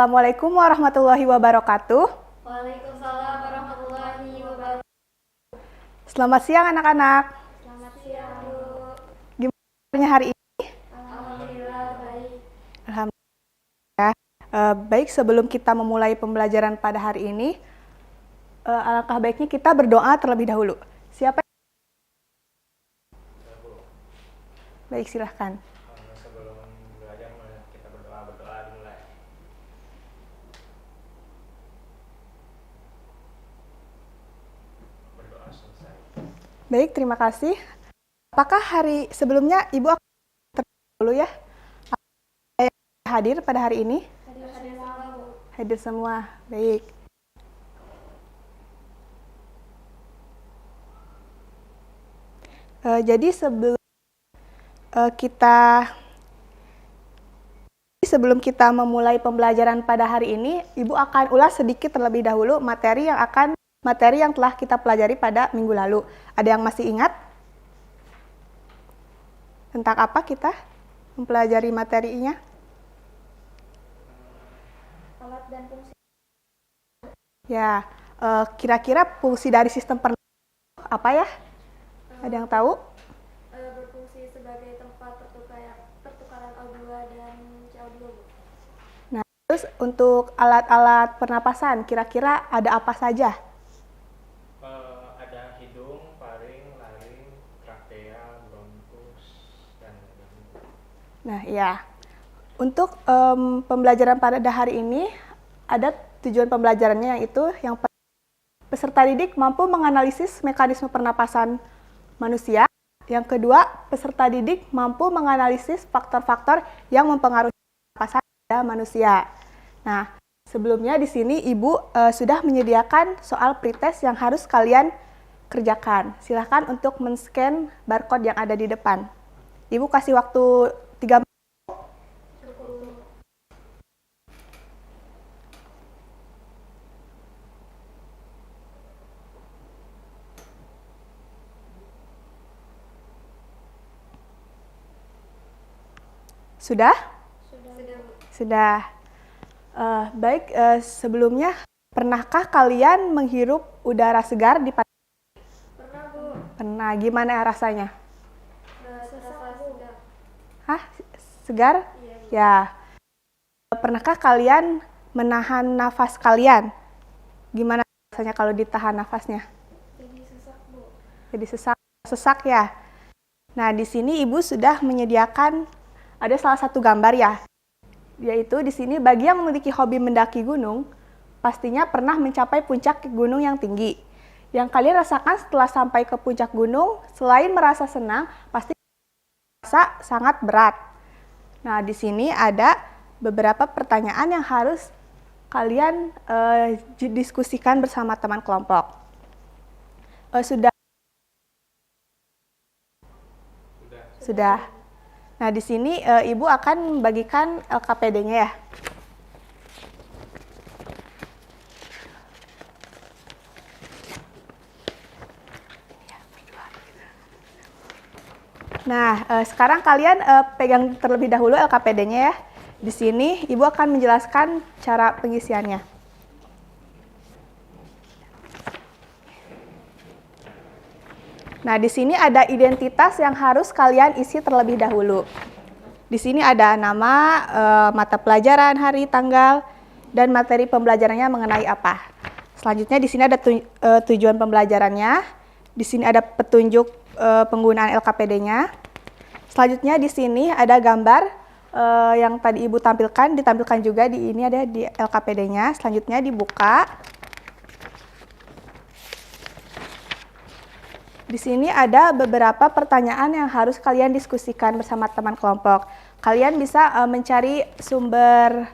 Assalamualaikum warahmatullahi wabarakatuh. Waalaikumsalam warahmatullahi wabarakatuh. Selamat siang anak-anak. Selamat siang, Bu. Gimana kabarnya hari ini? Alhamdulillah baik. Alhamdulillah. Baik, sebelum kita memulai pembelajaran pada hari ini, alangkah baiknya kita berdoa terlebih dahulu. Siapa yang... Baik, silahkan. Sebelum belajar kita berdoa dulu lah. Berdoa selesai. Baik, terima kasih. Apakah hari sebelumnya Ibu akan terlebih dahulu ya? Yang hadir pada hari ini? Hadir semua, Bu. Hadir semua. Baik. Jadi sebelum kita memulai pembelajaran pada hari ini, Ibu akan ulas sedikit terlebih dahulu materi yang telah kita pelajari pada minggu lalu. Ada yang masih ingat? Tentang apa kita mempelajari materinya? Alat dan fungsi. Ya, kira-kira fungsi dari sistem pernafasan apa ya? Ada yang tahu? Berfungsi sebagai tempat pertukaran O2 dan CO2, Bu. Nah, terus untuk alat-alat pernapasan, kira-kira ada apa saja? Ada hidung, faring, laring, trakea, bronkus, dan lain-lain. Nah, ya. Untuk pembelajaran pada hari ini, ada tujuan pembelajarannya yaitu yang peserta didik mampu menganalisis mekanisme pernapasan manusia. Yang kedua, peserta didik mampu menganalisis faktor-faktor yang mempengaruhi pernapasan pada manusia. Nah, sebelumnya di sini Ibu sudah menyediakan soal pretest yang harus kalian kerjakan. Silahkan untuk men-scan barcode yang ada di depan. Ibu kasih waktu 3 menit. Sudah? Sudah, Bu. Sudah. Baik, sebelumnya, pernahkah kalian menghirup udara segar di pagi? Pernah, Bu. Pernah. Gimana rasanya? Terasa segar. Hah? Segar? Iya, Bu. Ya. Pernahkah kalian menahan nafas kalian? Gimana rasanya kalau ditahan nafasnya? Jadi sesak, Bu. Jadi sesak ya. Nah, di sini Ibu sudah menyediakan ada salah satu gambar ya. Yaitu di sini bagi yang memiliki hobi mendaki gunung, pastinya pernah mencapai puncak gunung yang tinggi. Yang kalian rasakan setelah sampai ke puncak gunung, selain merasa senang, pasti merasa sangat berat. Nah, di sini ada beberapa pertanyaan yang harus kalian diskusikan bersama teman kelompok. Sudah. Nah, di sini Ibu akan membagikan LKPD-nya ya. Nah, sekarang kalian pegang terlebih dahulu LKPD-nya ya. Di sini Ibu akan menjelaskan cara pengisiannya. Nah, di sini ada identitas yang harus kalian isi terlebih dahulu. Di sini ada nama, mata pelajaran, hari, tanggal, dan materi pembelajarannya mengenai apa. Selanjutnya di sini ada tujuan pembelajarannya. Di sini ada petunjuk penggunaan LKPD-nya. Selanjutnya di sini ada gambar yang tadi Ibu ditampilkan juga di ini ada di LKPD-nya. Selanjutnya dibuka. Di sini ada beberapa pertanyaan yang harus kalian diskusikan bersama teman kelompok. Kalian bisa mencari sumbernya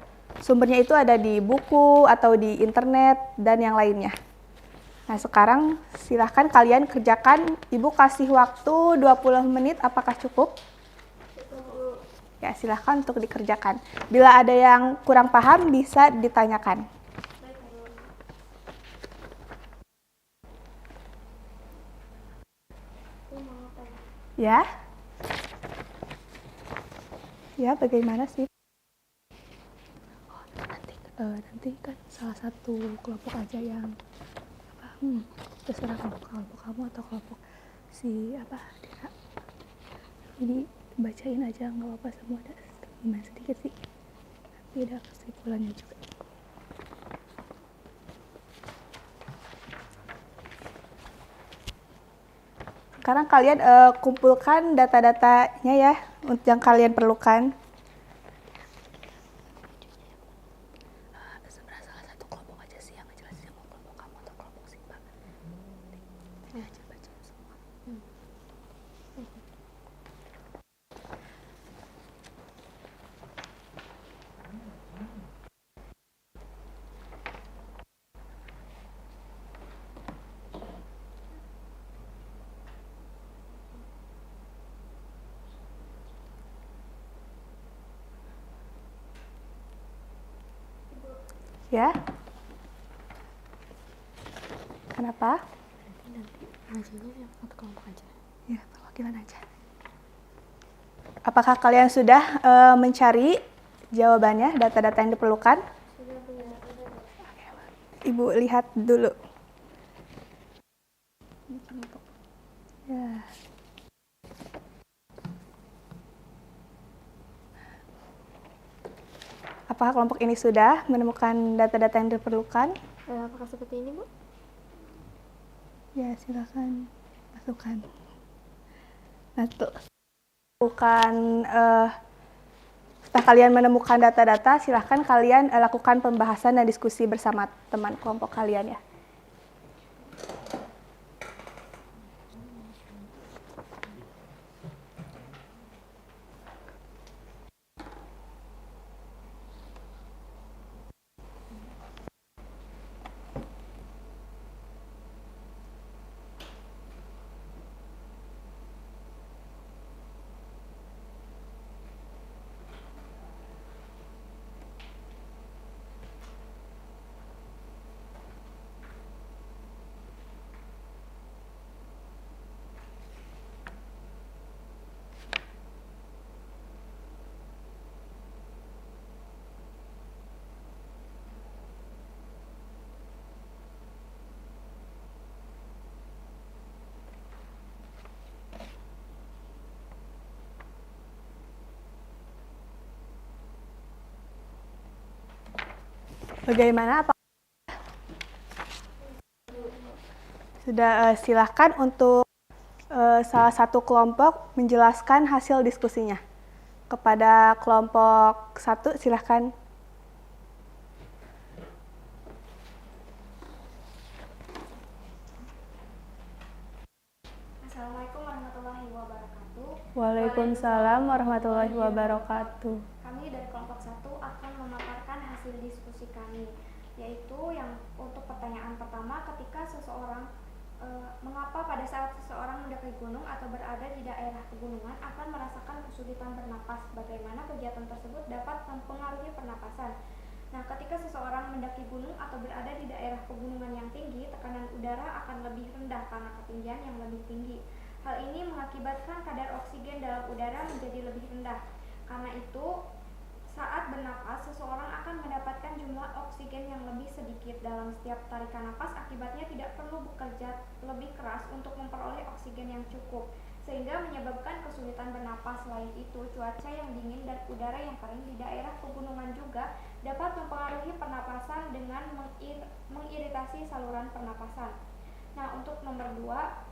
itu ada di buku atau di internet dan yang lainnya. Nah, sekarang silahkan kalian kerjakan. Ibu kasih waktu 20 menit, apakah cukup? Cukup, Bu. Ya, silahkan untuk dikerjakan. Bila ada yang kurang paham, bisa ditanyakan. Baik, Bu. Ya? Ya, bagaimana sih? Nanti nanti kan salah satu kelompok aja yang terserah kelompok kamu atau kelompok si Dira. Jadi bacain aja nggak apa-apa, semua ada gimana sedikit sih, nanti ada kesimpulannya juga. Sekarang kalian kumpulkan data-datanya ya untuk yang kalian perlukan. Sebenarnya salah satu kelompok aja sih yang ngejelasin, mau kelompok kamu atau kelompok si Pak. Ini aja bacain semua. Ya. Kenapa? Nanti ngajinya yang satu kelompok aja. Ya, perwakilan aja. Apakah kalian sudah mencari jawabannya, data-data yang diperlukan? Sudah punya. Ibu lihat dulu. Ya. Apakah kelompok ini sudah menemukan data-data yang diperlukan? Apakah seperti ini, Bu? Ya, silakan masukkan. Nah, bukan setelah kalian menemukan data-data, silahkan kalian lakukan pembahasan dan diskusi bersama teman kelompok kalian ya. Bagaimana? Sudah, silahkan untuk salah satu kelompok menjelaskan hasil diskusinya. Kepada kelompok 1, silahkan. Assalamualaikum warahmatullahi wabarakatuh. Waalaikumsalam warahmatullahi wabarakatuh. Kami dari kelompok 1 akan memaparkan hasil diskusi kami, yaitu yang untuk pertanyaan pertama, ketika seseorang mengapa pada saat seseorang mendaki gunung atau berada di daerah pegunungan akan merasakan kesulitan bernapas, bagaimana kegiatan tersebut dapat mempengaruhi pernapasan. Nah, ketika seseorang mendaki gunung atau berada di daerah pegunungan yang tinggi, tekanan udara akan lebih rendah karena ketinggian yang lebih tinggi. Hal ini mengakibatkan kadar oksigen dalam udara menjadi lebih rendah. Karena itu, saat bernapas, seseorang akan mendapatkan jumlah oksigen yang lebih sedikit dalam setiap tarikan napas. Akibatnya tidak perlu bekerja lebih keras untuk memperoleh oksigen yang cukup, sehingga menyebabkan kesulitan bernapas. Selain itu, cuaca yang dingin dan udara yang kering di daerah pegunungan juga dapat mempengaruhi pernapasan dengan mengiritasi saluran pernapasan. Nah, untuk nomor 2,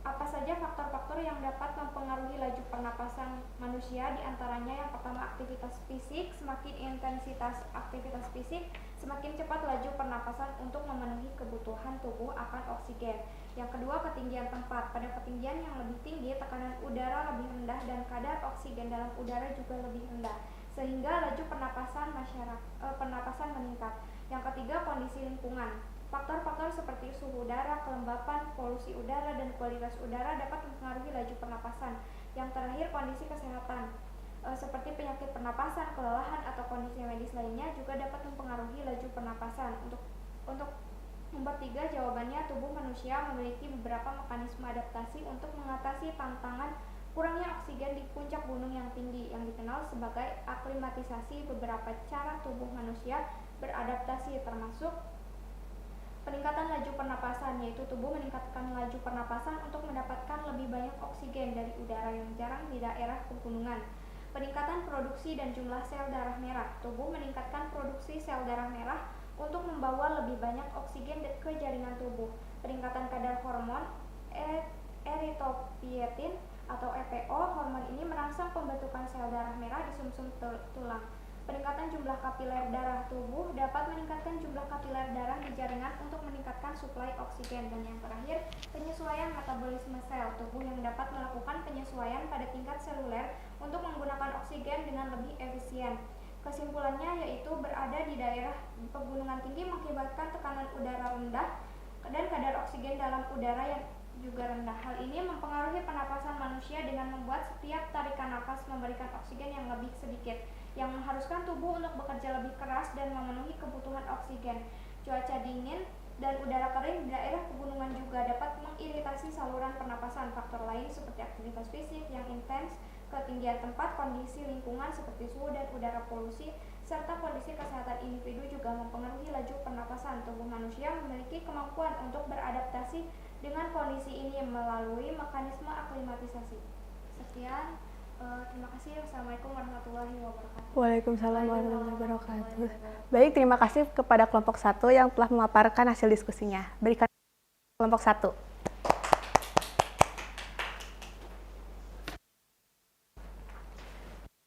apa saja faktor-faktor yang dapat mempengaruhi laju pernapasan manusia? Di antaranya yang pertama, aktivitas fisik. Semakin intensitas aktivitas fisik, semakin cepat laju pernapasan untuk memenuhi kebutuhan tubuh akan oksigen. Yang kedua, ketinggian tempat. Pada ketinggian yang lebih tinggi, tekanan udara lebih rendah dan kadar oksigen dalam udara juga lebih rendah, sehingga laju pernapasan meningkat. Yang ketiga, kondisi lingkungan. Faktor-faktor seperti suhu udara, kelembapan, polusi udara, dan kualitas udara dapat mempengaruhi laju pernapasan. Yang terakhir, kondisi kesehatan, seperti penyakit pernapasan, kelelahan, atau kondisi medis lainnya juga dapat mempengaruhi laju pernapasan. Untuk nomor 3, jawabannya, tubuh manusia memiliki beberapa mekanisme adaptasi untuk mengatasi tantangan kurangnya oksigen di puncak gunung yang tinggi, yang dikenal sebagai aklimatisasi. Beberapa cara tubuh manusia beradaptasi, termasuk peningkatan laju pernapasan, yaitu tubuh meningkatkan laju pernapasan untuk mendapatkan lebih banyak oksigen dari udara yang jarang di daerah pegunungan. Peningkatan produksi dan jumlah sel darah merah. Tubuh meningkatkan produksi sel darah merah untuk membawa lebih banyak oksigen ke jaringan tubuh. Peningkatan kadar hormon eritropoietin atau EPO. Hormon ini merangsang pembentukan sel darah merah di sumsum tulang. Peningkatan jumlah kapiler darah. Tubuh dapat meningkatkan jumlah kapiler darah di jaringan untuk meningkatkan suplai oksigen. Dan yang terakhir, penyesuaian metabolisme sel. Tubuh yang dapat melakukan penyesuaian pada tingkat seluler untuk menggunakan oksigen dengan lebih efisien. Kesimpulannya yaitu berada di daerah pegunungan tinggi mengakibatkan tekanan udara rendah dan kadar oksigen dalam udara yang juga rendah. Hal ini mempengaruhi pernapasan manusia dengan membuat setiap tarikan nafas memberikan oksigen yang lebih sedikit, yang mengharuskan tubuh untuk bekerja lebih keras dan memenuhi kebutuhan oksigen. Cuaca dingin dan udara kering di daerah pegunungan juga dapat mengiritasi saluran pernapasan. Faktor lain seperti aktivitas fisik yang intens, ketinggian tempat, kondisi lingkungan seperti suhu dan udara polusi, serta kondisi kesehatan individu juga mempengaruhi laju pernapasan. Tubuh manusia memiliki kemampuan untuk beradaptasi dengan kondisi ini melalui mekanisme aklimatisasi. Sekian, terima kasih. Wassalamualaikum warahmatullahi wabarakatuh. Waalaikumsalam warahmatullahi wabarakatuh. Baik, terima kasih kepada kelompok 1 yang telah memaparkan hasil diskusinya. Berikan kelompok 1.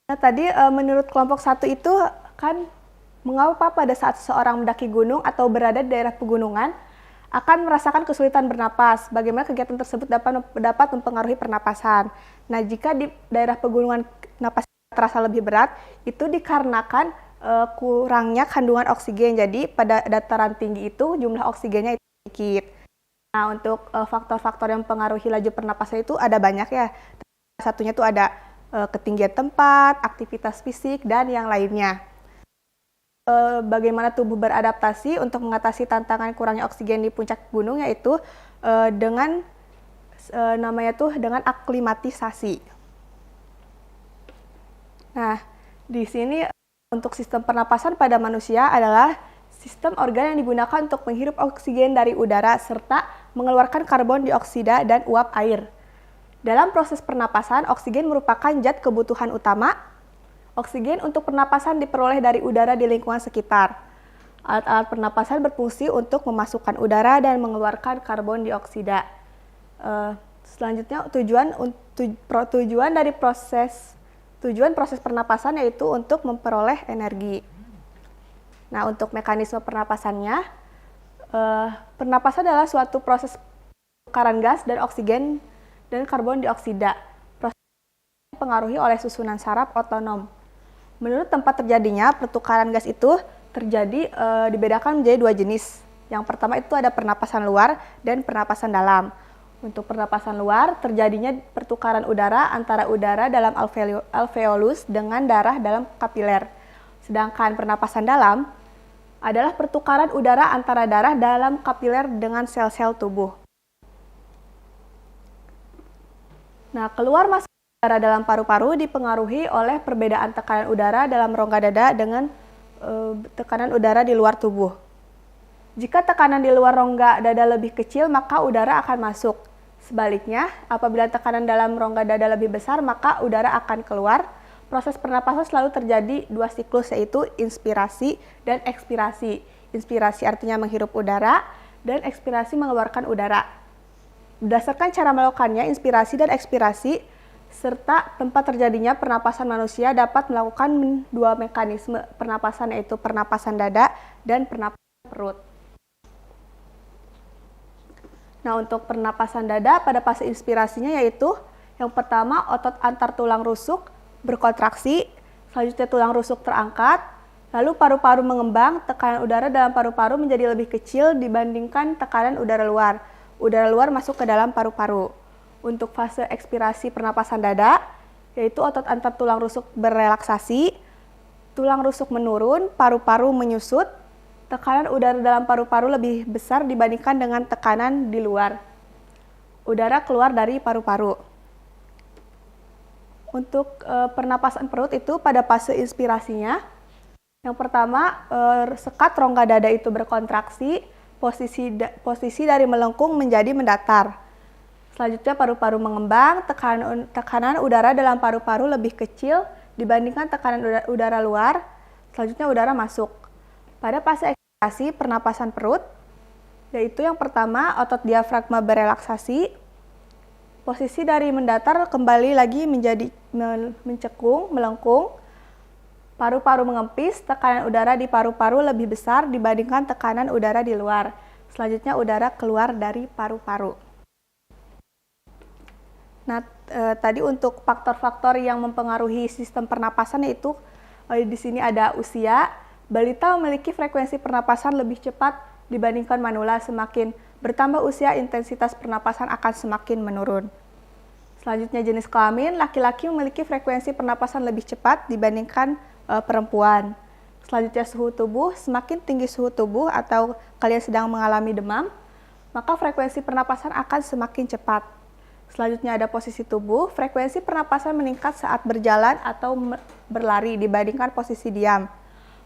Nah, tadi menurut kelompok 1 itu kan mengapa pada saat seseorang mendaki gunung atau berada di daerah pegunungan akan merasakan kesulitan bernapas. Bagaimana kegiatan tersebut dapat mempengaruhi pernapasan. Nah, jika di daerah pegunungan napas terasa lebih berat, itu dikarenakan kurangnya kandungan oksigen. Jadi pada dataran tinggi itu jumlah oksigennya itu sedikit. Nah, untuk faktor-faktor yang mempengaruhi laju pernapasan itu ada banyak ya. Satunya itu ada ketinggian tempat, aktivitas fisik, dan yang lainnya. Bagaimana tubuh beradaptasi untuk mengatasi tantangan kurangnya oksigen di puncak gunung, yaitu dengan dengan aklimatisasi. Nah, di sini untuk sistem pernapasan pada manusia adalah sistem organ yang digunakan untuk menghirup oksigen dari udara serta mengeluarkan karbon dioksida dan uap air. Dalam proses pernapasan, oksigen merupakan zat kebutuhan utama. Oksigen untuk pernapasan diperoleh dari udara di lingkungan sekitar. Alat-alat pernapasan berfungsi untuk memasukkan udara dan mengeluarkan karbon dioksida. Selanjutnya, tujuan proses pernapasan yaitu untuk memperoleh energi. Nah, untuk mekanisme pernapasannya, pernapasan adalah suatu proses pertukaran gas dan oksigen dan karbon dioksida. Proses ini dipengaruhi oleh susunan saraf otonom. Menurut tempat terjadinya, pertukaran gas itu terjadi dibedakan menjadi 2 jenis. Yang pertama itu ada pernapasan luar dan pernapasan dalam. Untuk pernapasan luar, terjadinya pertukaran udara antara udara dalam alveolus dengan darah dalam kapiler. Sedangkan pernapasan dalam adalah pertukaran udara antara darah dalam kapiler dengan sel-sel tubuh. Nah, keluar masuk udara dalam paru-paru dipengaruhi oleh perbedaan tekanan udara dalam rongga dada dengan tekanan udara di luar tubuh. Jika tekanan di luar rongga dada lebih kecil, maka udara akan masuk. Sebaliknya, apabila tekanan dalam rongga dada lebih besar, maka udara akan keluar. Proses pernapasan selalu terjadi 2 siklus, yaitu inspirasi dan ekspirasi. Inspirasi artinya menghirup udara, dan ekspirasi mengeluarkan udara. Berdasarkan cara melakukannya, inspirasi dan ekspirasi, serta tempat terjadinya pernapasan manusia dapat melakukan 2 mekanisme pernapasan, yaitu pernapasan dada dan pernapasan perut. Nah, untuk pernapasan dada pada fase inspirasinya yaitu yang pertama otot antar tulang rusuk berkontraksi, selanjutnya tulang rusuk terangkat, lalu paru-paru mengembang, tekanan udara dalam paru-paru menjadi lebih kecil dibandingkan tekanan udara luar. Udara luar masuk ke dalam paru-paru. Untuk fase ekspirasi pernapasan dada, yaitu otot antar tulang rusuk berrelaksasi, tulang rusuk menurun, paru-paru menyusut, tekanan udara dalam paru-paru lebih besar dibandingkan dengan tekanan di luar. Udara keluar dari paru-paru. Untuk pernapasan perut itu pada fase inspirasinya, Yang pertama, sekat rongga dada itu berkontraksi, posisi dari melengkung menjadi mendatar. Selanjutnya paru-paru mengembang, tekanan udara dalam paru-paru lebih kecil dibandingkan tekanan udara luar. Selanjutnya udara masuk. Pada fase ekspirasi pernapasan perut, yaitu yang pertama otot diafragma berelaksasi, posisi dari mendatar kembali lagi menjadi mencekung, melengkung, paru-paru mengempis, tekanan udara di paru-paru lebih besar dibandingkan tekanan udara di luar. Selanjutnya udara keluar dari paru-paru. Nah, tadi untuk faktor-faktor yang mempengaruhi sistem pernapasan yaitu di sini ada usia. Balita memiliki frekuensi pernapasan lebih cepat dibandingkan manula. Semakin bertambah usia, intensitas pernapasan akan semakin menurun. Selanjutnya jenis kelamin, laki-laki memiliki frekuensi pernapasan lebih cepat dibandingkan perempuan. Selanjutnya suhu tubuh, semakin tinggi suhu tubuh atau kalian sedang mengalami demam, maka frekuensi pernapasan akan semakin cepat. Selanjutnya ada posisi tubuh, frekuensi pernapasan meningkat saat berjalan atau berlari dibandingkan posisi diam.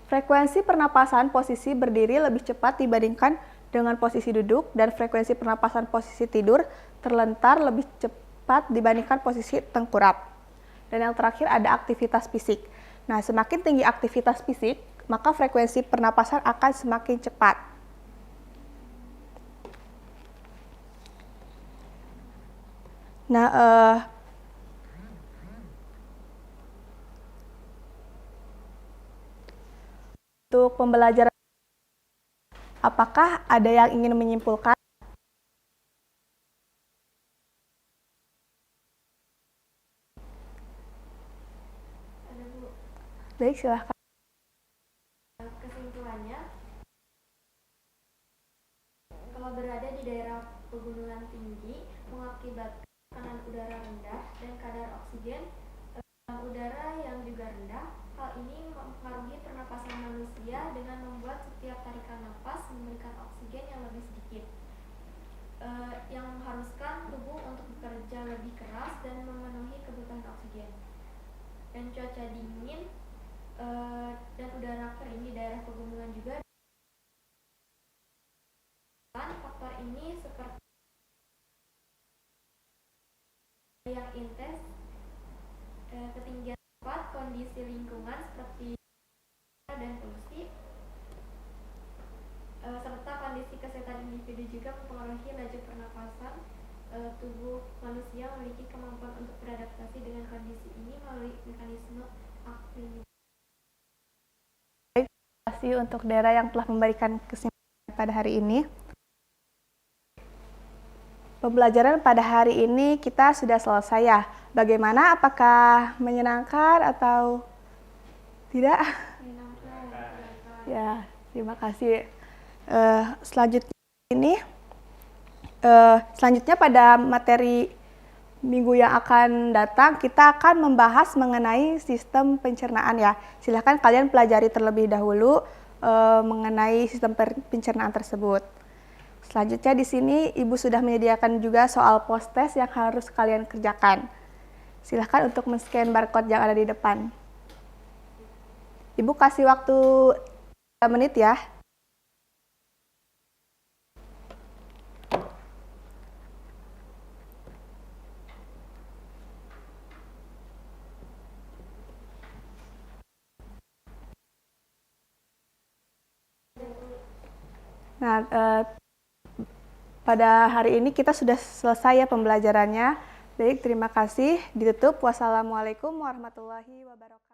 Frekuensi pernapasan posisi berdiri lebih cepat dibandingkan dengan posisi duduk, dan frekuensi pernapasan posisi tidur terlentar lebih cepat dibandingkan posisi tengkurap. Dan yang terakhir ada aktivitas fisik. Nah, semakin tinggi aktivitas fisik, maka frekuensi pernapasan akan semakin cepat. Nah, untuk pembelajaran, apakah ada yang ingin menyimpulkan? Ada Bu. Baik, silahkan. Kesimpulannya, kalau berada di daerah pegunungan tinggi mengakibatkan tekanan udara rendah dan kadar oksigen dalam udara yang juga rendah. Hal ini mempengaruhi pernapasan manusia dengan membuat setiap tarikan napas memberikan oksigen yang lebih sedikit, yang mengharuskan tubuh untuk bekerja lebih keras dan memenuhi kebutuhan oksigen. Dan cuaca dingin dan udara kering di daerah pegunungan juga. Faktor ini seperti yang intens, ketinggian tempat, kondisi lingkungan seperti dan polusi, serta kondisi kesehatan individu juga mempengaruhi laju pernapasan. Tubuh manusia memiliki kemampuan untuk beradaptasi dengan kondisi ini melalui mekanisme aklimatisasi. Terima kasih untuk Dera yang telah memberikan kesimpulan pada hari ini. Pembelajaran pada hari ini kita sudah selesai ya. Bagaimana? Apakah menyenangkan atau tidak? Ya, terima kasih. Selanjutnya pada materi minggu yang akan datang kita akan membahas mengenai sistem pencernaan ya. Silahkan kalian pelajari terlebih dahulu mengenai sistem pencernaan tersebut. Selanjutnya di sini Ibu sudah menyediakan juga soal post-test yang harus kalian kerjakan. Silahkan untuk men-scan barcode yang ada di depan. Ibu kasih waktu 3 menit ya. Nah, pada hari ini kita sudah selesai ya pembelajarannya. Baik, terima kasih. Ditutup. Wassalamualaikum warahmatullahi wabarakatuh.